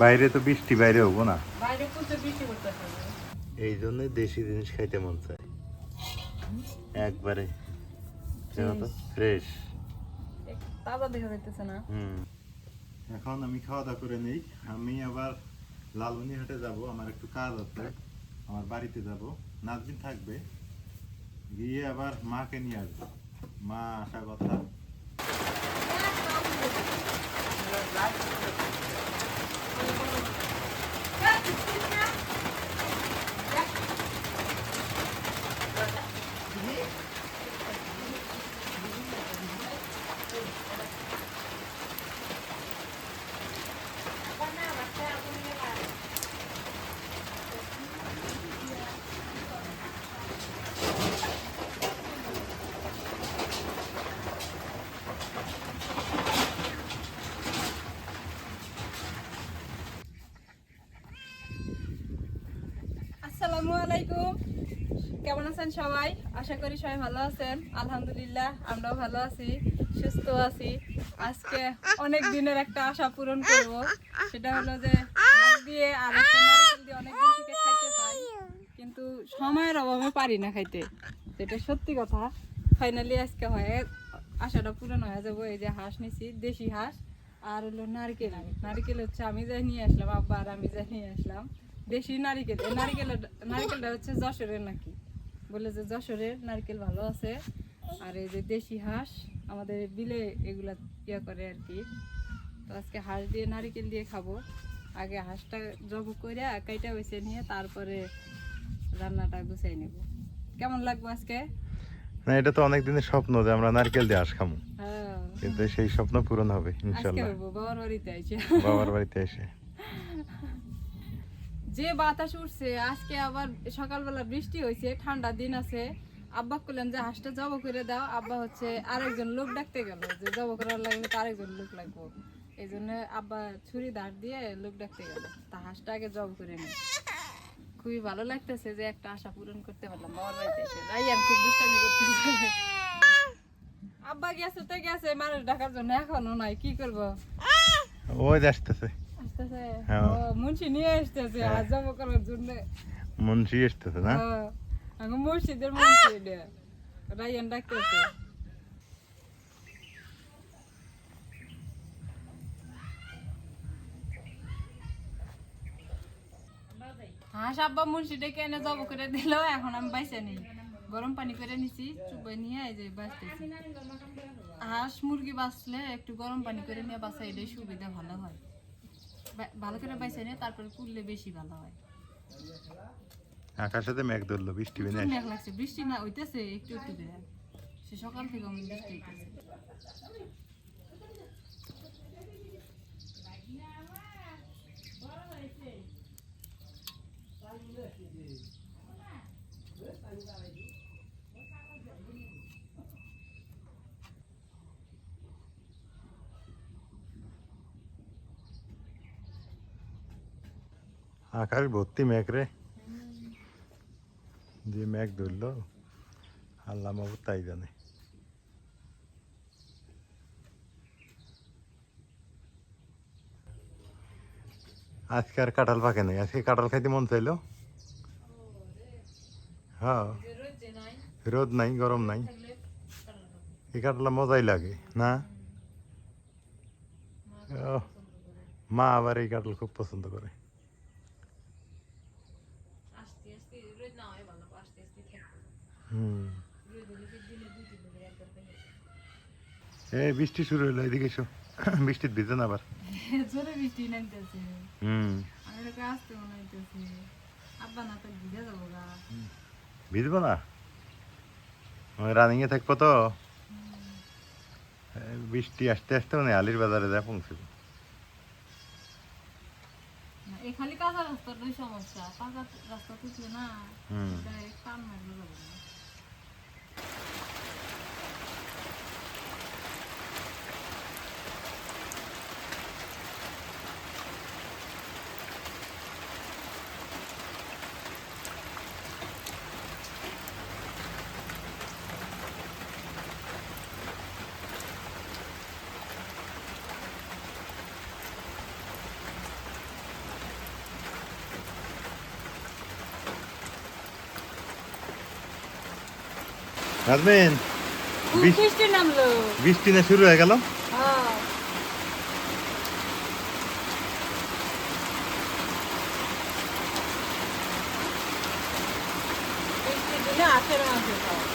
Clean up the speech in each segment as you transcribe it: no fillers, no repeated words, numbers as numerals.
বাইরে তো বৃষ্টি, বাইরে হবো না। বাইরে প্রচুর বৃষ্টি করতেছে। এই জন্যই দেশি জিনিস খাইতে মন চায়, একবারে ফ্রেশ তাজা দেখা যাইতেছে না। এখন আমি খাওয়া দাওয়া করে নেই, আমি আবার লালমনিরহাটে যাব, আমার একটু কাজ আছে, আমার বাড়িতে যাব, নাজরিন থাকবে, গিয়ে আবার মাকে নিয়ে আসবো, মা আসা কথা। আসসালামু আলাইকুম, কেমন আছেন সবাই? আশা করি সবাই ভালো আছেন। আলহামদুলিল্লাহ আমরাও ভালো আছি, সুস্থ আছি। আজকে অনেক দিনের একটা আশা পূরণ করব, সেটা হলো যে হাঁস দিয়ে আর একটা নারকেল দিয়ে অনেকদিন থেকে খাইতে চাই, কিন্তু সময়ের অভাবে পারি না খাইতে, যেটা সত্যি কথা। ফাইনালি আজকে হয়, আশাটা পূরণ হয়ে যাবো। এই যে হাঁস নিছি, দেশি হাঁস, আর হলো নারকেল। নারকেল হচ্ছে আমি যাই নিয়ে আসলাম, আব্বা আর আমি যাই নিয়ে আসলাম দেশি নারকেল। নারকেলটা হচ্ছে যশোরের নাকি, বলে যে যশোরের নারকেল ভালো আছে। আর এই যে দেশি হাঁস আমাদের বিলে এগুলা ইয়া করে আর কি। তো আজকে হাঁস দিয়ে নারকেল দিয়ে খাবো। আগে হাঁসটা জব করে কাইটা বেছে নিয়ে তারপরে রান্নাটা গুছাই নেব। কেমন লাগবে আজকে? না, এটা তো অনেক দিনের স্বপ্ন যে আমরা নারকেল দিয়ে হাঁস খাবো, হ্যাঁ, কিন্তু সেই স্বপ্ন পূরণ হবে আজকে ইনশাল্লাহ, হবো বাবার বাড়িতে আইছে। বাবার বাড়িতে এসে। যে বাতাস উঠছে আজকে, আবার সকালবেলা বৃষ্টি হয়েছে, ঠান্ডা দিন আছে। আব্বা বললেন যে হাঁসটা জব করে দাও। আব্বা হচ্ছে আরেকজন লোক ডাকতে গেল, যে জব করার লাগলে তো আরেকজন লোক লাগবো। এই জন্য আব্বা ছুরি ধার দিয়ে লোক ডাকতে গেল, তা হাঁসটা আগে জব করে নি। খুবই ভালো লাগতেছে যে একটা আশা পূরণ করতে পারলাম বাবার বাড়িতে এসে। রাইয়ান খুব দুষ্টামি করতেছে। আব্বা গেছে তো গেছে মানুষ ডাকার জন্য, এখনো নাই, কি করবো? ওই আসতেছে, আসতেছে, হ্যাঁ। ও মুন্সি নিয়ে আসতেছে হাঁস জব করার জন্য। মুন্সি আসতেছে না? আমি মসজিদের মুন্সি এটা, রাইয়ান ডাকতেছে। হাঁস আব্বা মুন্সি ডেকে এনে জব করে দিল, এখন আমি বাইসে নেই, গরম পানি করে নিছি, চুবাই নিয়ে এই যে বাঁচতেছি। হাঁস মুরগি বাঁচলে একটু গরম পানি করে নিয়ে বাঁচা, এটাই সুবিধা, ভালো হয়। ভালো করে বাইসে নিয়ে তারপরে কুললে বেশি ভালো হয়। আকাশে মেঘ ধরলো, বৃষ্টি বেনে মেঘ লাগছে, বৃষ্টি না হইতেছে একটু একটু করে, সে সকাল থেকে বৃষ্টি হইতেছে। আকাশ ভর্তি মেঘ রে, যে মেঘ ধরলো আল্লাহ মাহবুব তাই জানে। আজকে আর কাঁঠাল পাকে নাই, আজকে কাঁঠাল খাইতে মন চাইলো। হ্যাঁ, রোদ নাই, গরম নাই, এই কাঁঠাল মজাই লাগে না? মা আবার এই কাঁঠাল খুব পছন্দ করে। এই বৃষ্টি শুরু হলো, এদিকে এসো, বৃষ্টির ভিজে না আবার। জোরে বৃষ্টি নামতেছে, আমি তো আসতে মনে হইতেছে। আব্বা না তো ভিজে যাবো গা। ভিজবো না, রানিং এ থাকবো তো। বৃষ্টি আসতে আসতে মানে আলির বাজারে যা পৌঁছবে। এই খালি কাঁচা রাস্তাটাই সমস্যা, পাকা রাস্তা তুলছে না, টান মারলে যাবে না। নাজমিন, খুব বৃষ্টি- বৃষ্টি নামলো। বৃষ্টি না শুরু হয়ে গেল। হ্যাঁ। বৃষ্টির দিনে আষাঢ় মাসে খাওয়া।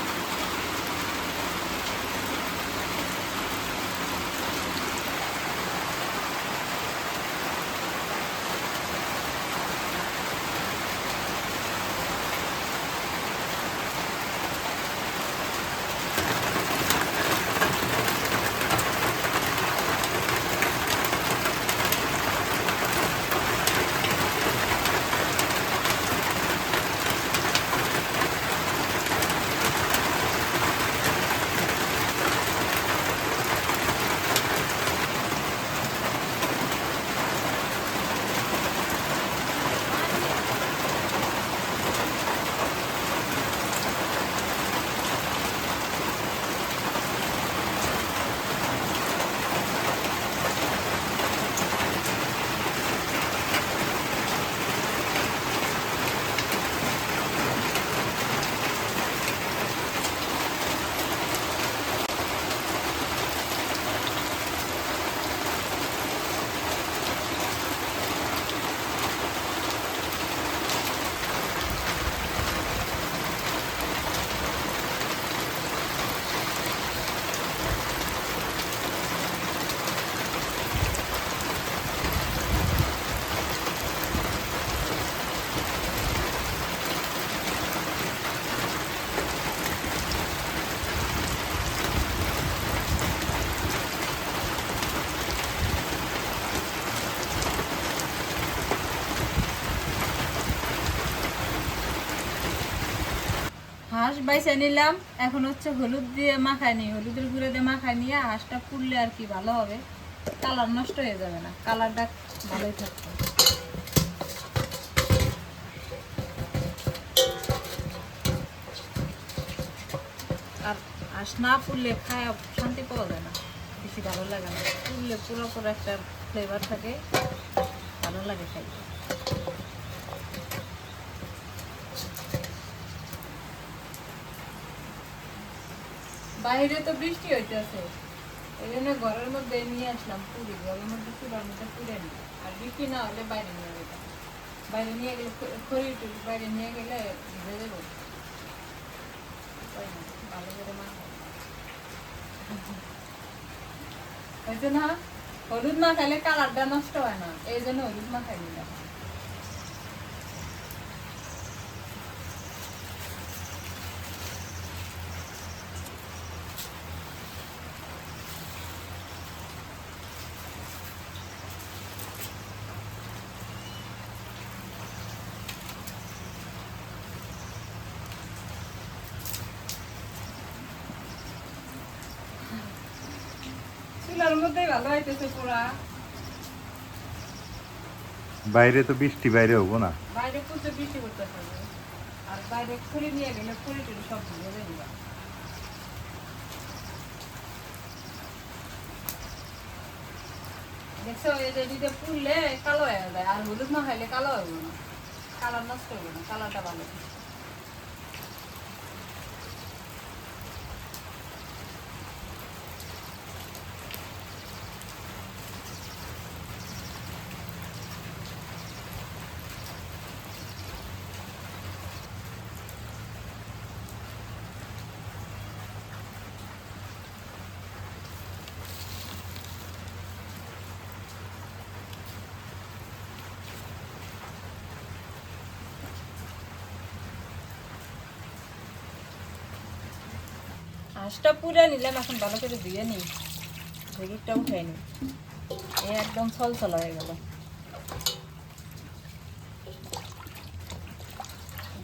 হাঁস বাইছে নিলাম, এখন হচ্ছে হলুদ দিয়ে মাখায় নিই, হলুদের গুঁড়ো দিয়ে মাখায় নিয়ে হাঁসটা পুড়লে আর কি ভালো হবে, কালার নষ্ট হয়ে যাবে না, কালারটা ভালোই থাকবে। আর হাঁস না পুড়লে খায় শান্তি পাওয়া যায় না, বেশি ভালো লাগে না, পুড়লে পুরো একটা ফ্লেভার থাকে, ভালো লাগে খাইতে। বাইরে তো বৃষ্টি হইতেছে, এই জন্য ঘরের মধ্যে নিয়ে আসলাম পুরি, ঘরের মধ্যে চুলার মধ্যে পুড়ে নিই, আর বৃষ্টি না হলে বাইরে নিয়ে যেতাম, বাইরে নিয়ে গেলে খড়ি টুরি বাইরে নিয়ে গেলে ভিজে দেবো, ভালো করে মাখাবো। হয়েছে না, হলুদ মাখাইলে কালারটা নষ্ট হয় না, এই জন্য হলুদ মাখাই নিলাম। চুলার মধ্যেই ভালো হইতেছে পুরা, বাইরে তো বৃষ্টি, বাইরে হবো না। বাইরে প্রচুর বৃষ্টি করতেছে, আর বাইরে খড়ি নিয়ে গেলে খড়ি টড়ি সব ভিজে যাবে। দেখছো এই যে দিতে পুড়লে কালো হয়ে যায়, আর হলুদ না খাইলে কালো হবে না, কালার নষ্ট হবে না, কালারটা ভালো। হাঁসটা পুরা নিলাম, এখন ভালো করে ধুয়ে নিই, ভেগুরটা উঠাই নি, একদম ছলছল হয়ে গেল।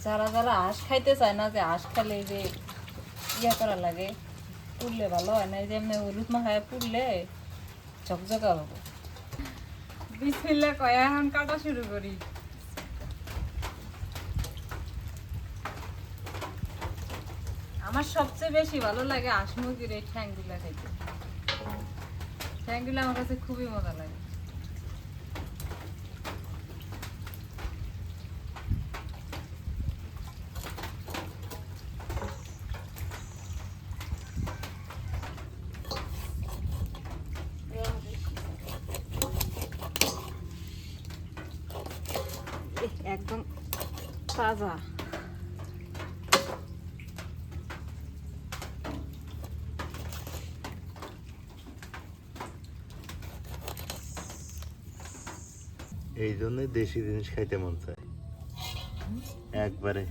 যারা যারা হাঁস খাইতে চায় না, যে হাঁস খালে যে ইয়া করা লাগে, পুড়লে ভালো হয় না, এই যে এমনি হলুদ মাখায় পুড়লে ঝকঝকা হবে। বিসমিল্লাহ কয় এখন কাটা শুরু করি। আমার সবচেয়ে বেশি ভালো লাগে হাঁস মুরগির এই ঠ্যাংগুলা খাইতে, ঠ্যাংগুলা আমার কাছে খুবই মজা লাগে। তাজা। এই জন্যই দেশি জিনিস খাইতে মন চায়, একবারে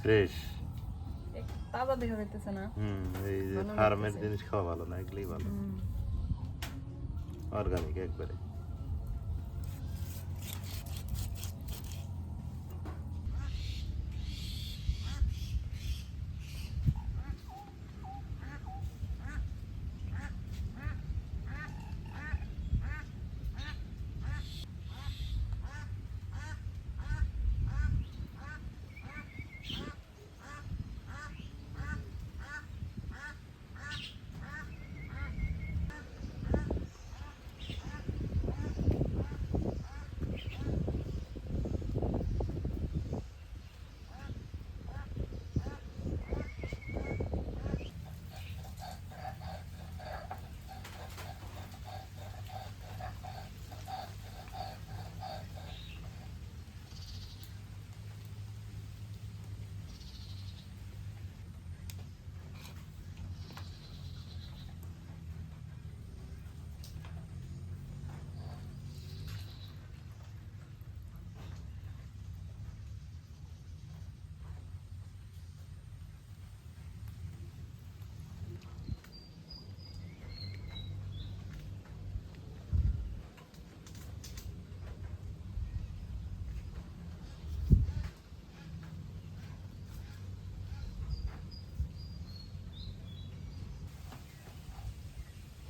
ফ্রেশ। তাজা দেখা যাইতেছে না। এই যে ভালো ফার্মের লাগতেছে। জিনিস খাওয়া ভালো না, এগুলোই ভালো, অর্গানিক একবারে।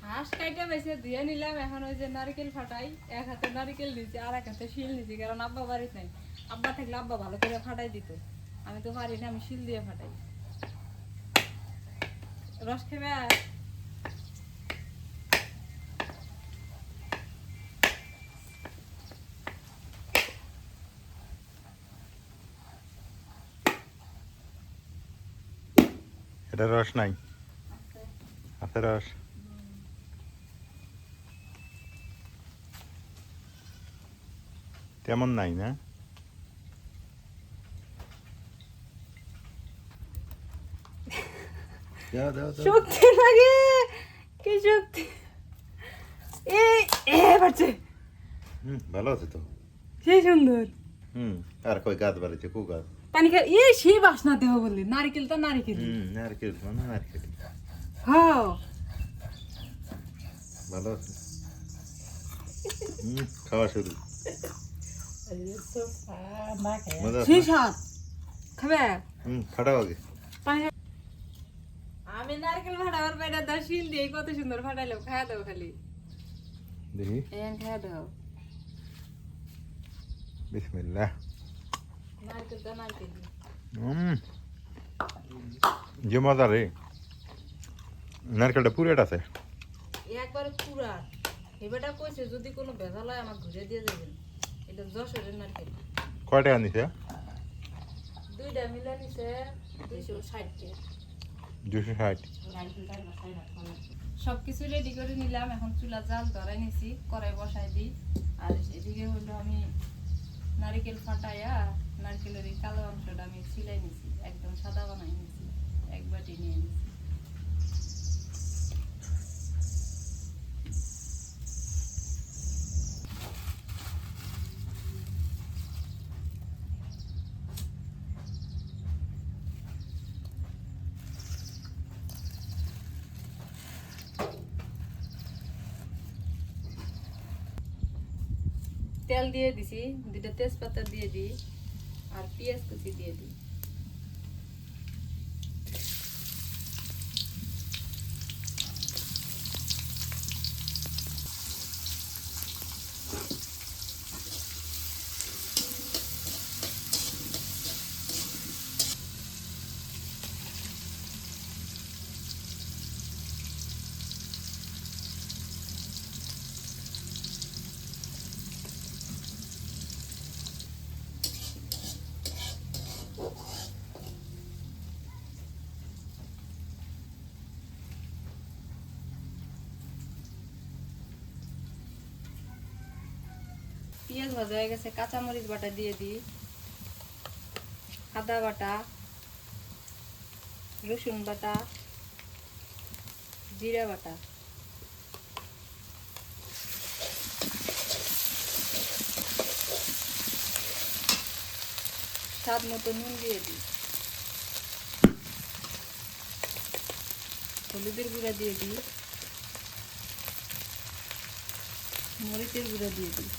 হাঁস কাইটা বেছে ধুয়ে নিলাম। এখন ওই যে নারকেল ফাটাই, এক হাতে নারকেল নিচ্ছি আর এক হাতে শিল নিচ্ছি, কারণ আব্বা বাড়িতে নাই। আব্বা থাকলে আব্বা ভালো করে ফাটাই দিত, আমি তো পারি না, আমি শিল দিয়ে ফাটাই। রস খেবে? এটা রস নাই, আছে রস। তেমন নাই না? দাও দাও দাও। শক্তি লাগে, কি শক্তি! এই বাচ্চা ভালো আছে তো। সেই সুন্দর। আর কই গাছ বাড়িতে, কু গাছ? পানি খা সেই বাসনা দেহ বললি, নারকেল তো নারকেল। নারকেল মানে নারকেল। হ্যাঁ ভালো আছে। খাওয়া শুরু। মজা আছে সেই না? স্বাদ। খাবে? ফাটাও আগে। পানি খা- আমি নারকেল ফাটাবার বাইরে দাও, শিল দিয়ে কত সুন্দর ফাটাইলাম। খাওয়া দাও খালি, দেখি। খাওয়া দাও। বিসমিল্লাহ। নারকেল তো নারকেল। যে মজা রে, নারকেলটা পুরেট আছে। একবারে পুরা। এবারটা কইছে যদি কোনো ভেজাল হয় আমাকে ঘুরে দিয়ে যাবেন। এটা যশোরের নারকেল। কয় টাকা নিছে? দুইটা মিলে নিছে 260 টাকা। 260। সবকিছু রেডি করে নিলাম। এখন চুলা জাল ধরাই নিছি, কড়াই বসাই দিই। আর এদিকে হলো আমি নারকেল ফাটাইয়া নারকেলের এই কালো অংশটা আমি ছিলাই নিছি, একদম সাদা বানাই নিছি, এক বাটি নিয়ে নিছি। তেল দিয়ে দিছি, দুইটা তেজপাতা দিয়ে দিই আর পেঁয়াজ কুচি দিয়ে দিই। পেঁয়াজ ভাজা হয়ে গেছে, কাঁচামরিচ বাটা দিয়ে দিই আদা বাটা, রসুন বাটা, জিরা বাটা, স্বাদ মতো নুন দিয়ে দিই, হলুদের গুঁড়া দিয়ে দিই, মরিচের গুঁড়া দিয়ে দিই।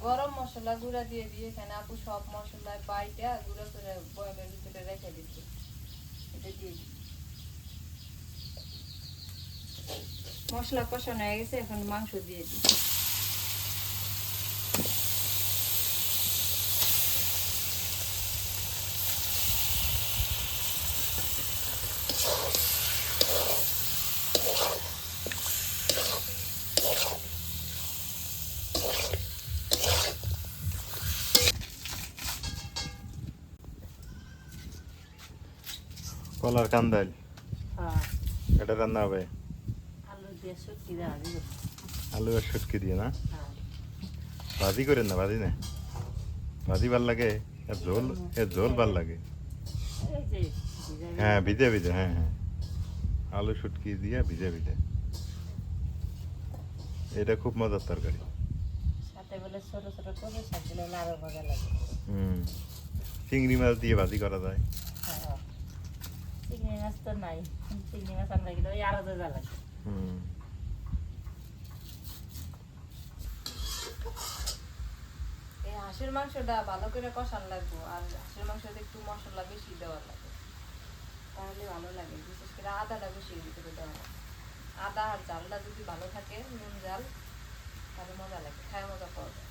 গরম মশলা গুঁড়া দিয়ে দিই। এখানে আপু সব মশলা বাইটা গুঁড়া করে বয়ামের ভিতরে রেখে দিচ্ছি, এটা দিয়ে দিই। মশলা কষানো হয়ে গেছে, এখন মাংস দিয়ে দিই। কলার কান্দাইল হ্যাঁ, এটা রান্না হবে আলু দিয়ে শুটকি দেওয়া দিব। আলু আর শুটকি দিয়ে না? হ্যাঁ, ভাজি করেন না, ভাজি না? ভাজি ভাল লাগে, এর ঝোল ভাল লাগে। এই যে ভিজা হ্যাঁ ভিজে ভিজে, হ্যাঁ হ্যাঁ, আলু শুটকি দিয়ে ভিজে ভিজে, এটা খুব মজার তরকারি। সাথে বলে ছোট ছোট করে শাক দিলে আরো মজা লাগে। হুম, চিংড়ি মাছ দিয়ে ভাজি করা যায়। হ্যাঁ, হ্যাঁ। চিংড়ি মাছ তো নাই, চিংড়ি মাছ আমরা গেলে ওই আরো মজা লাগে। হুম, এই হাঁসের মাংসটা ভালো করে কষান লাগবে, আর হাঁসের মাংসতে একটু মশলা বেশি দেওয়ার লাগে, তাহলে ভালো লাগে। বিশেষ করে আদাটা বেশি ভিতরে দেওয়া লাগে। আদা আর জালটা যদি ভালো থাকে, নুন জাল, তাহলে মজা লাগে, খায় মজা পাওয়া যায়।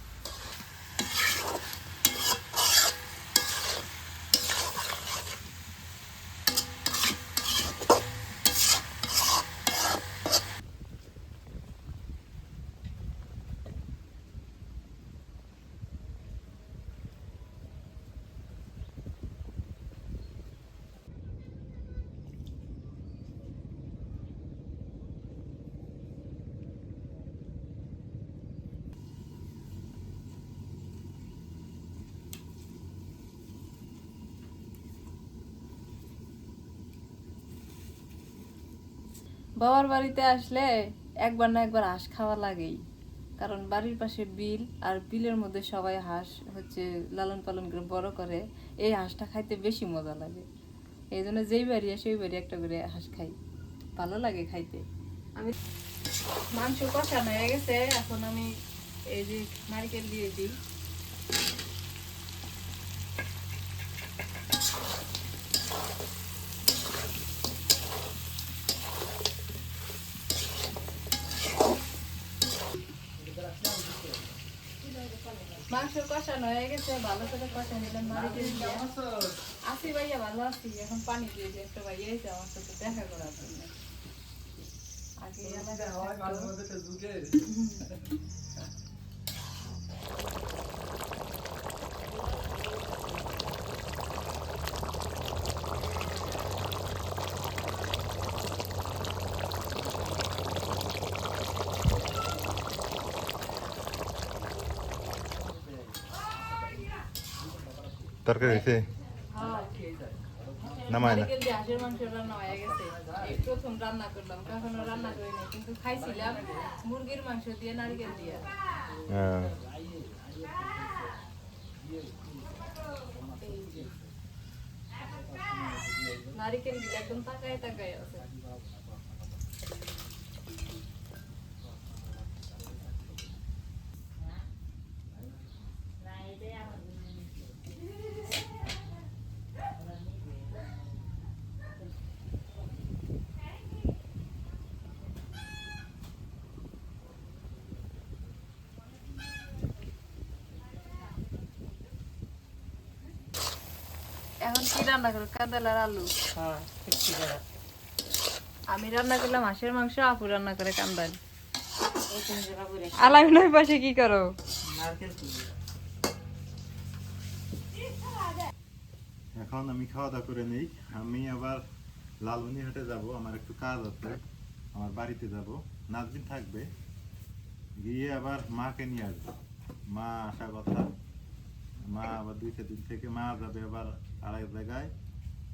বাবার বাড়িতে আসলে একবার না একবার হাঁস খাওয়া লাগেই, কারণ বাড়ির পাশে বিল, আর বিলের মধ্যে সবাই হাঁস হচ্ছে লালন পালন করে বড় করে। এই হাঁসটা খাইতে বেশি মজা লাগে, এই জন্য যেই বাড়ি আসে ওই বাড়ি একটা করে হাঁস খাই, ভালো লাগে খাইতে। আমি মাংস কষানো হয়ে গেছে, এখন আমি এই যে নারকেল দিয়ে দিই। মাংস কষানো হয়ে গেছে, ভালো করে কষা নিলাম নারকেল দিয়ে। আসি ভাইয়া, ভালো আছি। এখন পানি দিয়ে দিই, একটা ভাইয়া এসে আমার সাথে দেখা করার জন্য। আগে তরকারি হয়েছে? নামায় না? নারকেল দিয়ে হাঁসের মাংস রান্না হয়ে গেছে। এই প্রথম রান্না করলাম, কখনো রান্না করি নাই, কিন্তু খাইছিলাম মুরগির মাংস দিয়ে নারকেল দিয়ে। হ্যাঁ, নারকেল গুলো একদম তাকায় তাকায় আছে। না, এটাই আমার এখন কি রান্না করো? কাঁদাল আর আলু। হ্যাঁ, শুটকি দেওয়া। আমি রান্না করলাম হাঁসের মাংস, আপু রান্না করে কান্দাল। এই তিন জোড়া করে আলামিনের পাশে কি করো? নারকেল কুড়ি। এখন আমি খাওয়া দাওয়া করে নেই। আমি আবার লালমনিরহাটে যাব, আমার একটু কাজ আছে, আমার বাড়িতে যাব। নাজবিন থাকবে, গিয়ে আবার মাকে নিয়ে আসবো। মা আসা কথা, মা আবার 2-4 দিন থেকে মা যাবে আবার আরেক জায়গায়।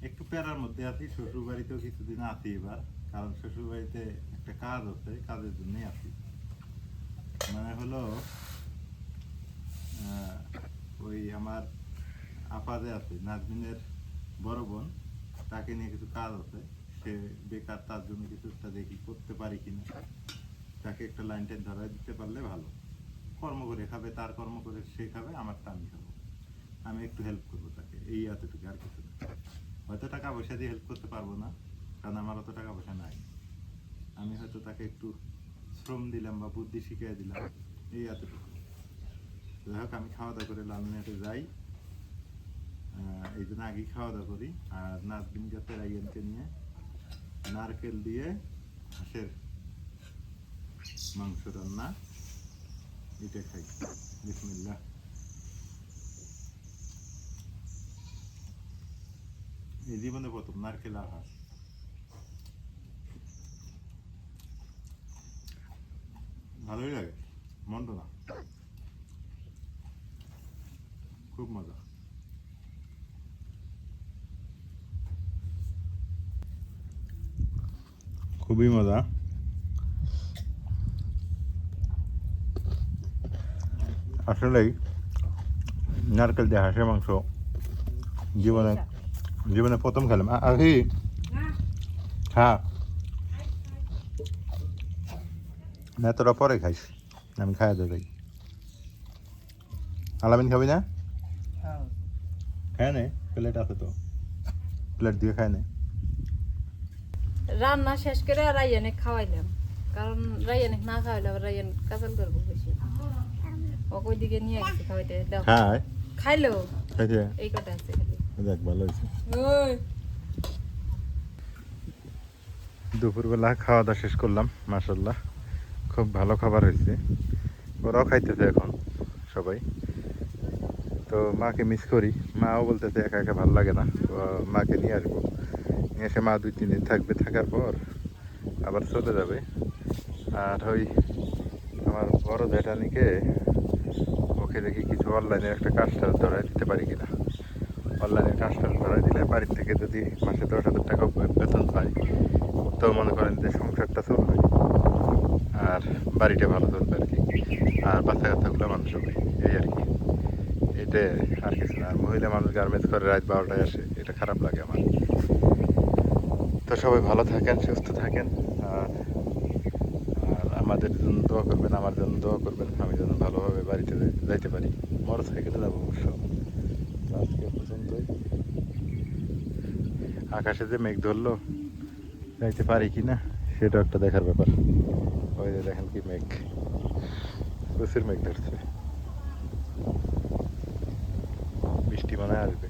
একটু প্যারার মধ্যে আছি, শ্বশুর বাড়িতেও কিছুদিন আছি এবার, কারণ শ্বশুর বাড়িতে একটা কাজ আছে, কাজের জন্যই আছি। মানে হলো ওই আমার আপা যে আছে নাজমিনের বড় বোন, তাকে নিয়ে কিছু কাজ আছে, সে বেকার, তার জন্য কিছু একটা দেখি করতে পারি কিনা, তাকে একটা লাইন টাইন ধরাই দিতে পারলে ভালো। কর্ম করে খাবে, তার কর্ম করে সে খাবে, আমারটা আমি খাবো, আমি একটু হেল্প করবো তাকে, এই এতটুকু, আর কিছু না। হয়তো টাকা পয়সা দিয়ে হেল্প করতে পারবো না, কারণ আমার অত টাকা পয়সা নাই। আমি হয়তো তাকে একটু শ্রম দিলাম বা বুদ্ধি শিখিয়ে দিলাম, এই এতটুকু। যাই হোক, আমি খাওয়া দাওয়া করে লালমিনহাটে যাই। এই জন্য আগেই খাওয়া দাওয়া করি। আর নাজবিন গেছে রাইয়ানকে নিয়ে, নারকেল দিয়ে হাঁসের মাংস রান্না, এটা খাই। বিসমিল্লাহ। এই জীবনে প্রথম নারকেল আর হাঁস। ভালোই লাগে, মন্দ না, খুব মজা। খুবই মজা। আসলেই নারকেল দিয়ে হাঁসের মাংস জীবনে জীবনে প্রথম খেলাম। আহি হ্যাঁ, না তোরা পরে খাইস, আমি খাইয়া দেই। আলামিন খাবি না? খায় নে, প্লেট আছে তো, প্লেট দিয়ে খায় নে। রান্না শেষ করে রাইয়ানে খাওয়াইলাম, কারণ রাইয়ানে না খাওয়াইলে আবার রাইয়ান কাজাল করবো বেশি। ও ওই দিকে নিয়ে গেছে খাওয়াইতে, দাও খায়, খাইলো, খাইছে, এই কটা আছে খালি। দেখ ভালো হয়েছে। ওই দুপুরবেলা খাওয়া দাওয়া শেষ করলাম, মাশাল্লাহ খুব ভালো খাবার হয়েছে। ওরাও খাইতেছে এখন সবাই। তো মাকে মিস করি, মাও বলতেছে একা একা ভালো লাগে না, তো মাকে নিয়ে আসবো। নিয়ে এসে মা 2-3 দিন থাকবে, থাকার পর আবার চলে যাবে। আর ওই আমার বড় জেঠানিকে, ওকে দেখি কিছু অনলাইনে একটা কাজ টাজ ধরাই দিতে পারি কিনা। অনলাইনে কাজ টাজ ধরাই দিলে বাড়ির থেকে যদি মাসে 10,000 টাকা বেতন পাই, তো মনে করেন যে সংসারটা চলবে আর বাড়িটা ভালো চলবে আর কি, আর বাচ্চা কাচ্চাগুলো মানুষ হবে, এই আর কি। এটা আর কিছু না। আর মহিলা মানুষ গার্মেন্টস করে রাত 12টায় আসে, এটা খারাপ লাগে আমার। তো সবাই ভালো থাকেন, সুস্থ থাকেন, আর আর আমাদের জন্য দোয়া করবেন, আমার জন্য দোয়া করবেন, আমি যেন ভালোভাবে বাড়িতে যাইতে পারি। মোটর সাইকেলে যাবো অবশ্য। তো আজকে পর্যন্তই। আকাশে যে মেঘ ধরলো, যাইতে পারি কি না সেটা একটা দেখার ব্যাপার। ওই যে দেখেন কি মেঘ, প্রচুর মেঘ ধরছে, বৃষ্টি মনে হয় আসবে।